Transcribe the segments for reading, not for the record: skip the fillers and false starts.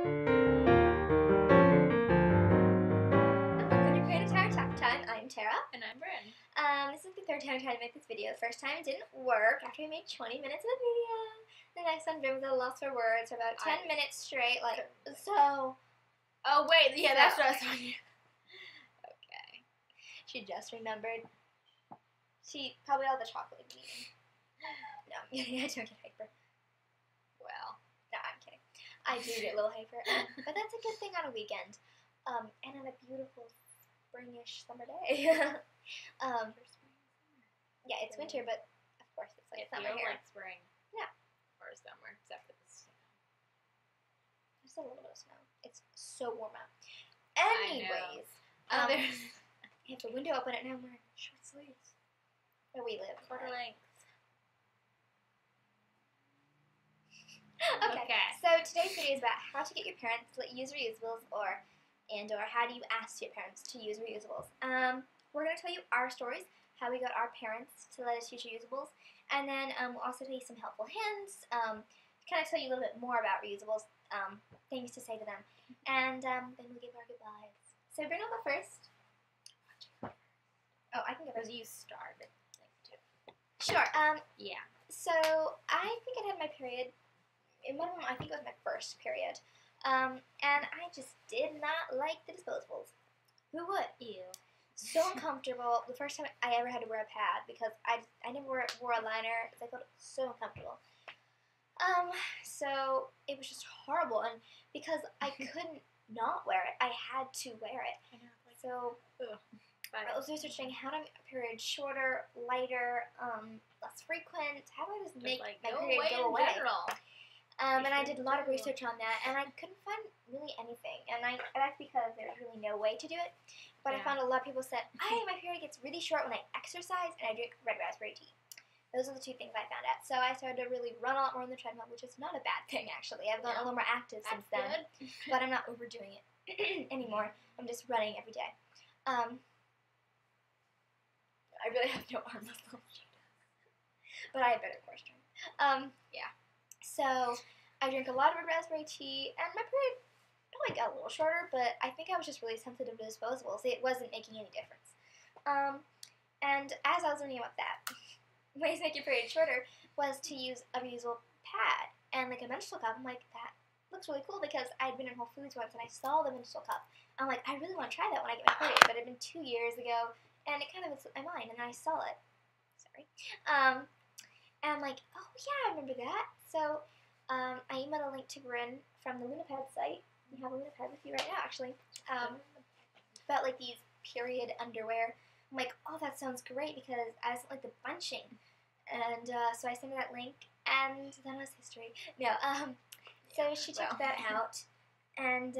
Welcome to Creative Tire Talk Time. I'm Tara. And I'm Bryn. This is the third time I tried to make this video. The first time it didn't work after we made 20 minutes of the video. The next one, Bryn was at a loss for words for about 10 minutes straight. Like, so. Oh, wait. Yeah, that's what I was talking about. Okay. She just remembered. She probably all the chocolate we eaten. No, I don't get hyper. Well. No, I'm kidding. I do get a little hyper. But that's a good thing on a weekend. And on a beautiful springish summer day. Yeah, it's winter, but of course it's like summer here. Like spring. Yeah. Or summer, except for the snow. There's a little bit of snow. It's so warm out. Anyways, I have the window open and now I'm wearing short sleeves. Where we live. Quarter length. Okay. So today's video is about how to get your parents to let you use reusables or how do you ask your parents to use reusables. We're going to tell you our stories, how we got our parents to let us use reusables, and then we'll also tell you some helpful hints, kind of tell you a little bit more about reusables, things to say to them, and then we'll give our goodbyes. So Bryn will go first. Oh, I can go first. You started. Sure. Yeah. So I think I had my period. In one of them, I think it was my first period. And I just did not like the disposables. Who would? Ew. So uncomfortable. The first time I ever had to wear a pad because I never wore a liner because I felt so uncomfortable. So it was just horrible, and because I couldn't not wear it, I had to wear it. I know. Like, so ugh. I was researching how to make my period shorter, lighter, less frequent. How do I just make like, my period go away? General. And I did a lot of research on that, and I couldn't find really anything. And that's because there's really no way to do it. But I found a lot of people said, my period gets really short when I exercise and I drink red raspberry tea. Those are the two things I found out. So I started to really run a lot more on the treadmill, which is not a bad thing, actually. I've gotten a little more active since then. But I'm not overdoing it anymore. I'm just running every day. I really have no arm muscle. But I have better core strength. So I drank a lot of red raspberry tea, and my period probably got a little shorter, but I think I was just really sensitive to disposables. It wasn't making any difference. And as I was learning about that, ways to make your period shorter was to use a reusable pad and like a menstrual cup. I'm like, that looks really cool because I'd been in Whole Foods once and I saw the menstrual cup. I'm like, I really want to try that when I get my period, but it had been 2 years ago, and it kind of slipped my mind, and I saw it. Sorry. And I'm like, oh yeah, I remember that. So I emailed a link to Bryn from the Lunapad site. You have a Lunapad with you right now, actually. About like these period underwear. I'm like, oh, that sounds great because I just like the bunching. And so I sent her that link, and then it was history. No, so she checked that out. And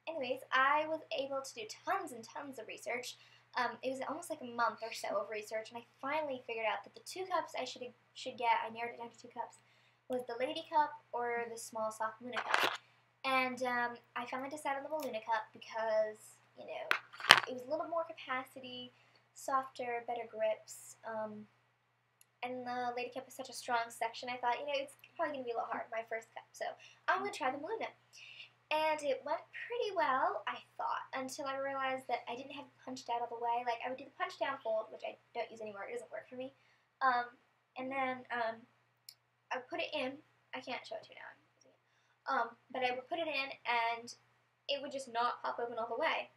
anyways, I was able to do tons and tons of research. It was almost like a month or so of research, and I finally figured out that the 2 cups I should get, I narrowed it down to 2 cups, was the Lady Cup or the small soft Luna Cup. And I finally decided on the Luna Cup because, you know, it was a little more capacity, softer, better grips, and the Lady Cup is such a strong section, I thought, you know, it's probably going to be a little hard, my first cup, so I'm going to try the Luna. And it went pretty well, I thought, until I realized that I didn't have it punched out all the way. Like, I would do the punch down fold, which I don't use anymore, it doesn't work for me. And then I would put it in. I can't show it to you now. But I would put it in, and it would just not pop open all the way.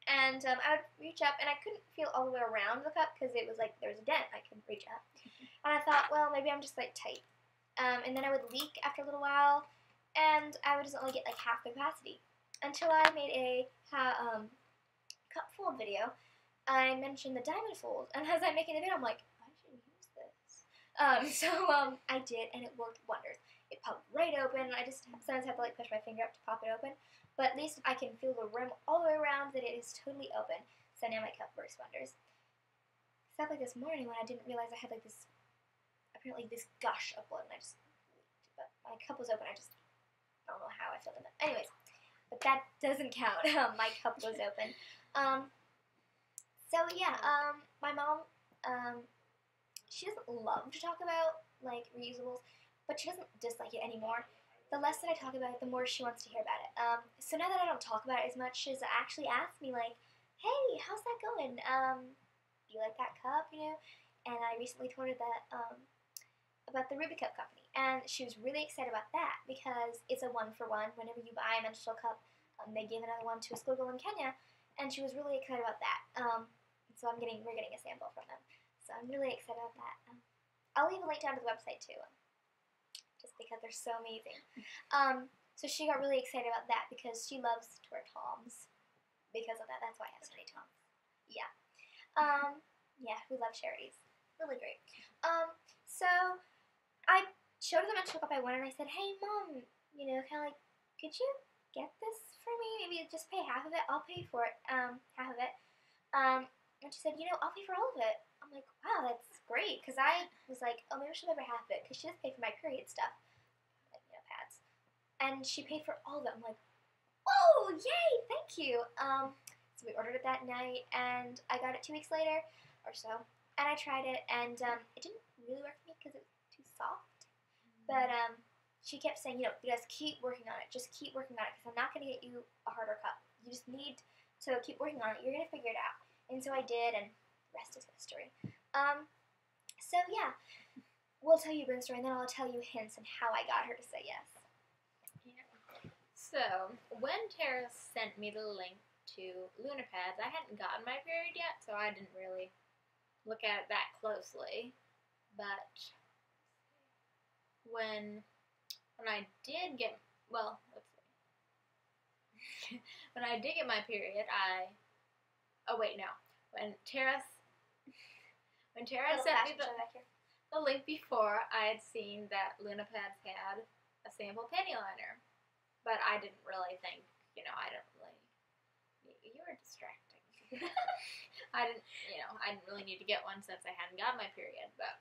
And I would reach up, and I couldn't feel all the way around the cup because it was like there was a dent. I couldn't reach up. And I thought, well, maybe I'm just like tight. And then I would leak after a little while, and I would just only get like half the capacity. Until I made a cup fold video, I mentioned the diamond fold, and as I'm making the video, I'm like, I should use this. So I did, and it worked wonders. It popped right open, and I just sometimes have to like push my finger up to pop it open. But at least I can feel the rim all the way around that it is totally open. So now my cup works wonders. Except like this morning when I didn't realize I had like this, apparently this gush of blood, and I just leaked. But my cup was open, I don't know how I filled it. Anyways, but that doesn't count. My cup was open. So yeah, my mom, she doesn't love to talk about like reusables, but she doesn't dislike it anymore. the less that I talk about it, the more she wants to hear about it. So now that I don't talk about it as much, she's actually asked me like, "Hey, how's that going? You like that cup, you know?" And I recently told her that about the Ruby Cup company, and she was really excited about that because it's a 1-for-1. Whenever you buy a menstrual cup, they give another one to a schoolgirl in Kenya, and she was really excited about that. So we're getting a sample from them. So I'm really excited about that. I'll leave a link down to the website too, just because they're so amazing. So she got really excited about that because she loves to wear Toms. Because of that, that's why I have so many Toms. Yeah. Yeah, we love charities. Really great. So I showed her the menstrual cup I wanted, and I said, "Hey, Mom, you know, kind of like, could you get this for me? Maybe just pay half of it. I'll pay for it, half of it." And she said, "You know, I'll pay for all of it." I'm like, "Wow, that's great." Because I was like, "Oh, maybe she'll pay for half of it," because she does pay for my period stuff, like, you know, pads. And she paid for all of it. I'm like, "Oh, yay, thank you." So we ordered it that night, and I got it 2 weeks later or so. And I tried it, and it didn't really work for me because it was too soft. But she kept saying, you know, "You guys keep working on it. Just keep working on it, because I'm not going to get you a harder cup. You just need to keep working on it. You're going to figure it out." And so I did, and the rest is history. So yeah, we'll tell you Bryn's story, and then I'll tell you hints on how I got her to say yes. Yeah. So, when Tara sent me the link to Luna Pads, I hadn't gotten my period yet, so I didn't really look at it that closely. But when I did get, well, let's see. When I did get my period, when Tara sent me the link before, I had seen that Luna Pads had a sample panty liner. But I didn't really think, you were distracting. I didn't really need to get one since I hadn't got my period. But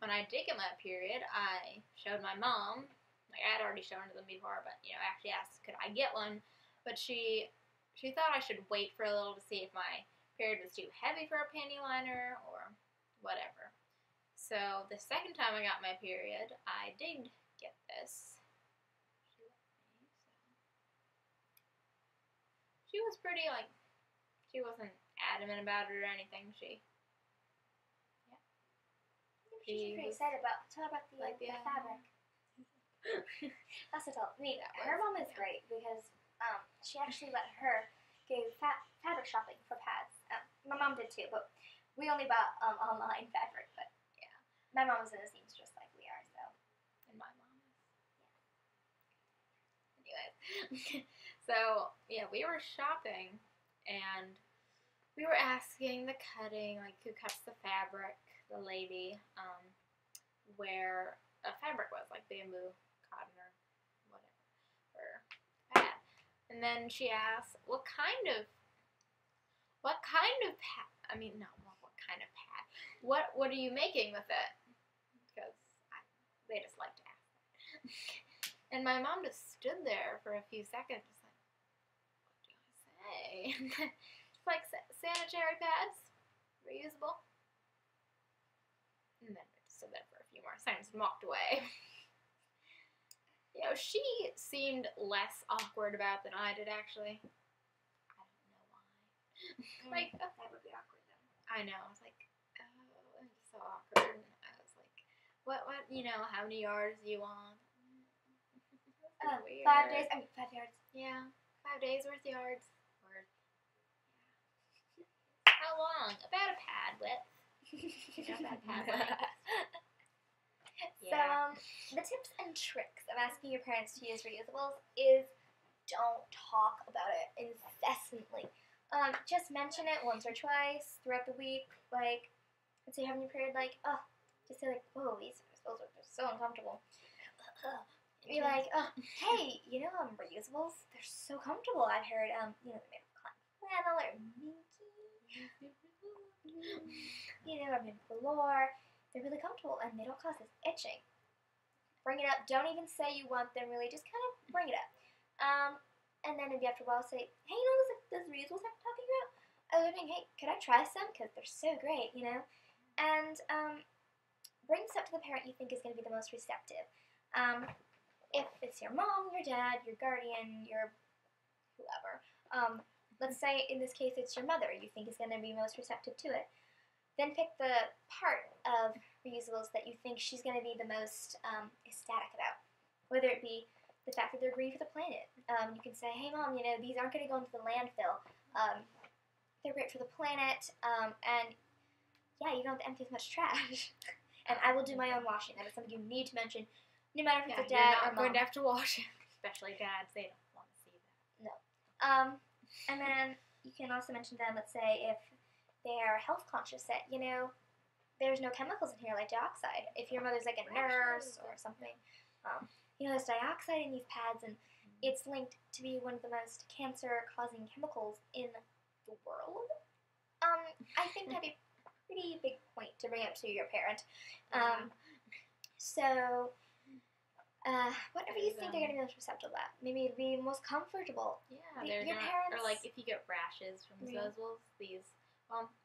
when I did get my period, I showed my mom. Like, I had already shown it to them before, but, I actually asked, could I get one? But she thought I should wait for a little to see if my period was too heavy for a panty liner or whatever. So the second time I got my period, I did get this. She was pretty, she wasn't adamant about it or anything. She's pretty excited about. Tell her about the fabric. That's what told me. Her mom is great because she actually let her go fabric shopping for pads. My mom did too, but we only bought online fabric. But yeah, my mom was in the seamstress like we are, so. And my mom is. Yeah. Anyways, so yeah, we were shopping and we were asking the cutting, like who cuts the fabric, the lady, where a fabric was, like bamboo, cotton, or whatever, or pad. And then she asked, what kind of pad? I mean, no, not what kind of pad. What are you making with it? Because they just like to ask that. And my mom just stood there for a few seconds, just like, what do I say? Just like, sanitary pads, reusable. And then I just stood there for a few more seconds and walked away. She seemed less awkward about it than I did, actually. I don't know why. That would be awkward, though. I know. I was like, oh, it's so awkward. And I was like, what, how many yards do you want? Weird. 5 days. 5 yards. Yeah, 5 days worth yards. How long? About a pad width. About a pad length. Yeah. So, the tips and tricks of asking your parents to use reusables is don't talk about it incessantly. Just mention it once or twice throughout the week. Like, let's say you're having your period, just say like, "Whoa, these are so uncomfortable." Be like, "Oh, hey, reusables, they're so comfortable. I've heard, they're made of cotton flannel or minky. Or made of velour. They're really comfortable and they don't cause us itching." Bring it up. Don't even say you want them, really. Just kind of bring it up. And then maybe after a while say, "Hey, those reusables I'm talking about? I was wondering, hey, could I try some? Because they're so great, And bring this up to the parent you think is going to be the most receptive. if it's your mom, your dad, your guardian, your whoever, let's say in this case it's your mother you think is going to be most receptive to it, then pick the part of reusables that you think she's going to be the most ecstatic about. Whether it be the fact that they're green for the planet. You can say, hey mom, you know, these aren't going to go into the landfill. They're great for the planet, and yeah, you don't have to empty as much trash. And I will do my own washing. That is something you need to mention, no matter if it's a dad or you're not mom. going to have to wash it. Especially dads, they don't want to see that. No. And then you can also mention them, let's say, if they're health conscious, that, you know, there's no chemicals in here like dioxide. If your mother's like a nurse or something, you know, there's dioxide in these pads, and it's linked to be one of the most cancer-causing chemicals in the world. I think that'd be a pretty big point to bring up to your parent. So, whatever you think they're going to be most receptive to that. Maybe it'd be most comfortable. Yeah, your parents... Or like if you get rashes from disposables, these,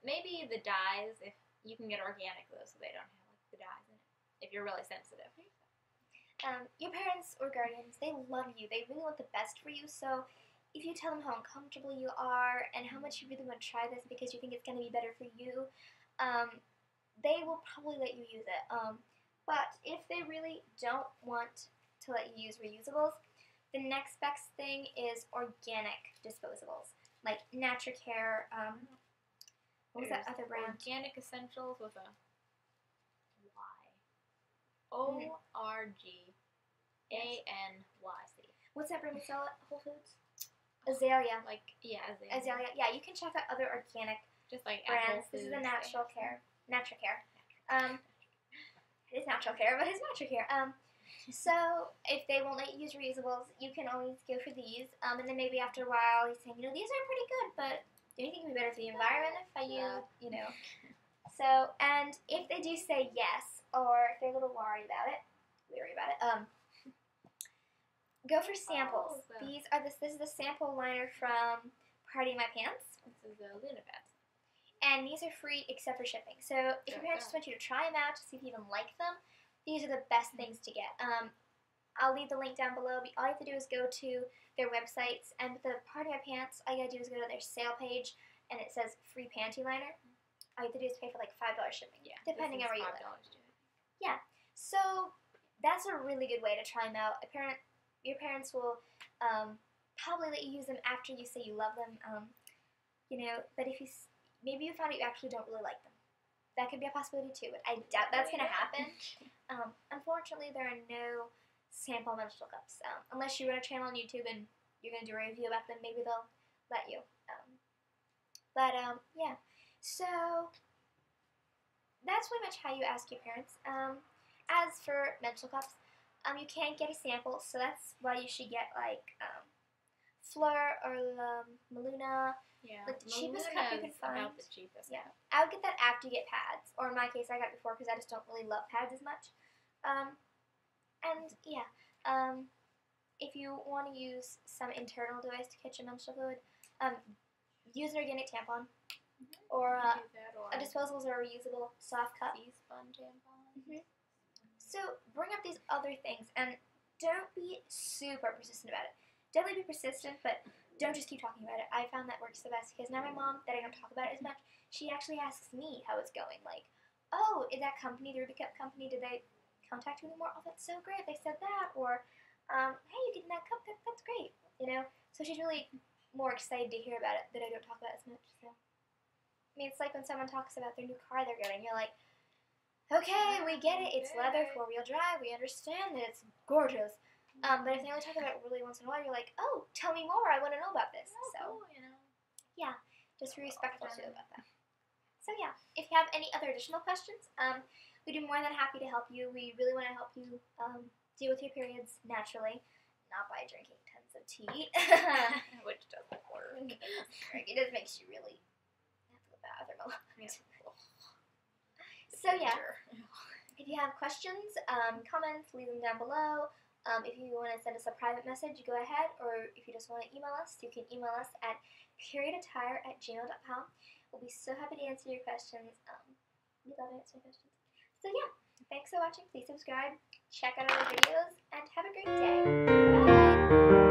maybe the dyes, if you can get organic though, so they don't have like the dyes in it, if you're really sensitive. Your parents or guardians, they love you. They really want the best for you, so if you tell them how uncomfortable you are and how much you really want to try this because you think it's going to be better for you, they will probably let you use it. But if they really don't want to let you use reusables, the next best thing is organic disposables, like Natracare. What was that other brand? Organic Essentials with a Y. ORGANYC. What's that brand we sell at Whole Foods? Azalea. Azalea. Azalea. Yeah, you can check out other organic just like brands. This is a Natracare. It is Natracare, but it's Natracare. So if they won't let you use reusables, you can always go for these. And then maybe after a while, you're saying, you know, these are pretty good, but do you think it would be better for the environment if I use, you know? So, and if they do say yes, or if they're a little worried about it, go for samples. This is the sample liner from Party in My Pants. This is the Luna Pads. And these are free except for shipping. So if your parents just want you to try them out to see if you even like them, these are the best things to get. I'll leave the link down below. All you have to do is go to their websites, and with the Party My Pants, all you gotta do is go to their sale page, and it says free panty liner. All you have to do is pay for like $5 shipping, depending on where you live. Yeah, so that's a really good way to try them out. Your parents will probably let you use them after you say you love them. You know, but if maybe you find out you actually don't really like them. That could be a possibility too, but I doubt that's going to happen. Unfortunately, there are no sample menstrual cups. Unless you run a channel on YouTube and you're going to do a review about them, maybe they'll let you. Yeah. So, that's pretty much how you ask your parents. As for menstrual cups, you can't get a sample, so that's why you should get like Fleur or Maluna. Yeah, like the cheapest cup you can find. About the cheapest. Yeah, I would get that after you get pads, or in my case, I got it before because I just don't really love pads as much. And yeah, if you want to use some internal device to catch your menstrual fluid, use an organic tampon, or a disposable or reusable soft cup. Spun tampon. So bring up these other things, and don't be super persistent about it. Definitely be persistent, but don't just keep talking about it. I found that works the best because now my mom, that I don't talk about it as much, she actually asks me how it's going. Like, oh, is that company, the Ruby Cup company, did they contact you anymore? Oh, that's so great, they said that. Or, hey, you getting that cup? That's great. You know? So she's really more excited to hear about it that I don't talk about it as much. So, I mean, it's like when someone talks about their new car they're getting. You're like, okay, we get it. It's leather, 4-wheel drive. We understand that it's gorgeous. But if they only talk about it really once in a while, you're like, oh, tell me more. I want to know about this. Cool, you know. Yeah, just be respectful too about that. So yeah, if you have any other additional questions, we'd be more than happy to help you. We really want to help you deal with your periods naturally, not by drinking tons of tea, which doesn't work. It just makes you really have to go to the bathroom a lot. So yeah, if you have questions, comments, leave them down below. If you want to send us a private message, you go ahead, or if you just want to email us, you can email us at periodattire@gmail.com. We'll be so happy to answer your questions. We love answering questions. So yeah, thanks for watching. Please subscribe. check out our videos, and have a great day. Bye!